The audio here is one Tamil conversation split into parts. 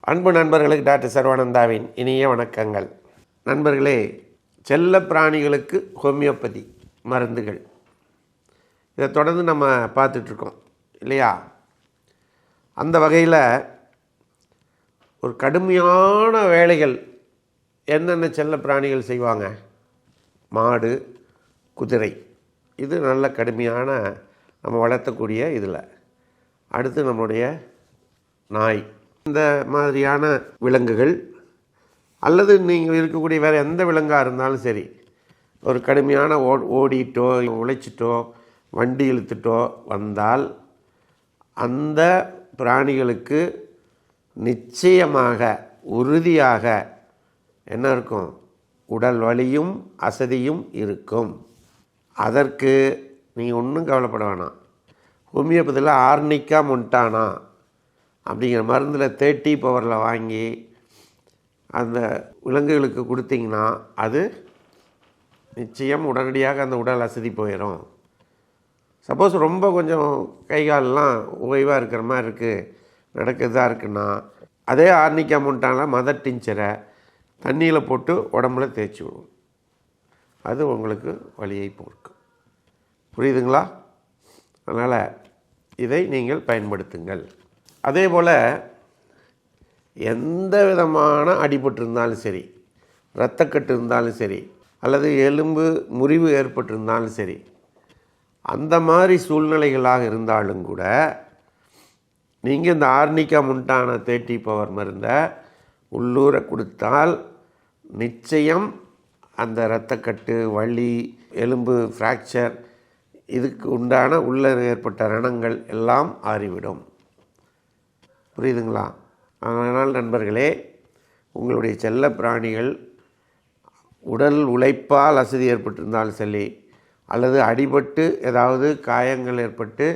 அன்பு நண்பர்களுக்கு டாக்டர் சர்வானந்தாவின் இனிய வணக்கங்கள். நண்பர்களே, செல்ல பிராணிகளுக்கு ஹோமியோபதி மருந்துகள் இதை தொடர்ந்து நம்ம பார்த்துட்ருக்கோம் இல்லையா? அந்த வகையில் ஒரு கடுமையான வேலைகள் என்னென்ன செல்ல பிராணிகள் செய்வாங்க? மாடு, குதிரை, இது நல்ல கடுமையான நம்ம வளர்த்தக்கூடிய இதில். அடுத்து நம்முடைய நாய், இந்த மாதிரியான விலங்குகள் அல்லது நீங்கள் இருக்கக்கூடிய வேறு எந்த விலங்காக இருந்தாலும் சரி, ஒரு கடுமையான ஓடிட்டோ உழைச்சிட்டோ வண்டி இழுத்துட்டோ வந்தால் அந்த பிராணிகளுக்கு நிச்சயமாக உறுதியாக என்ன இருக்கும்? உடல் வலியும் அசதியும் இருக்கும். அதற்கு நீங்கள் ஒன்றும் கவலைப்பட வேணாம். ஹோமியோபதியில் ஆர்னிக்கா மொன்டானா அப்படிங்கிற மருந்தில் 30 பவரில் வாங்கி அந்த விலங்குகளுக்கு கொடுத்தீங்கன்னா அது நிச்சயம் உடனடியாக அந்த உடல் அசதி போயிடும். சப்போஸ் ரொம்ப கொஞ்சம் கை காலெலாம் ஓய்வாக இருக்கிற மாதிரி இருக்குது, நடக்கிறதா இருக்குன்னா அதே ஆர்னிக்கா மொன்டானா மதர் டிஞ்சரை தண்ணியில் போட்டு உடம்புல தேய்ச்சி விடும். அது உங்களுக்கு வலியை போக்கும். புரியுதுங்களா? அதனால் இதை நீங்கள் பயன்படுத்துங்கள். அதே போல் எந்த விதமான அடிபட்டு இருந்தாலும் சரி, இரத்தக்கட்டு இருந்தாலும் சரி, அல்லது எலும்பு முறிவு ஏற்பட்டிருந்தாலும் சரி, அந்த மாதிரி சூழ்நிலைகளாக இருந்தாலும் கூட நீங்கள் இந்த ஆர்னிக்கா மொன்டானா 30 பவர் மருந்தை உள்ளூர கொடுத்தால் நிச்சயம் அந்த இரத்தக்கட்டு, வலி, எலும்பு ஃப்ராக்சர், இதுக்கு உண்டான உள்ளே ஏற்பட்ட ரணங்கள் எல்லாம் ஆறிவிடும். புரியுதுங்களா? அதனால் நண்பர்களே, உங்களுடைய செல்ல பிராணிகள் உடல் உழைப்பால் அசதி ஏற்பட்டிருந்தாலும் சரி, அல்லது அடிபட்டு ஏதாவது காயங்கள் ஏற்பட்டு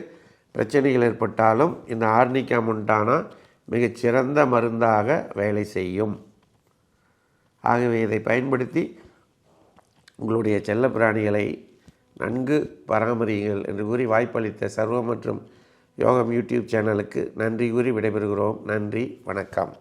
பிரச்சனைகள் ஏற்பட்டாலும் இந்த ஆர்னிக்கா மொன்டானா மிகச்சிறந்த மருந்தாக வேலை செய்யும். ஆகவே இதை பயன்படுத்தி உங்களுடைய செல்ல பிராணிகளை நன்கு பராமரியுங்கள் என்று கூறி வாய்ப்பளித்த சர்வம் மற்றும் யோகம் யூடியூப் சேனலுக்கு நன்றி கூறி விடைபெறுகிறோம். நன்றி, வணக்கம்.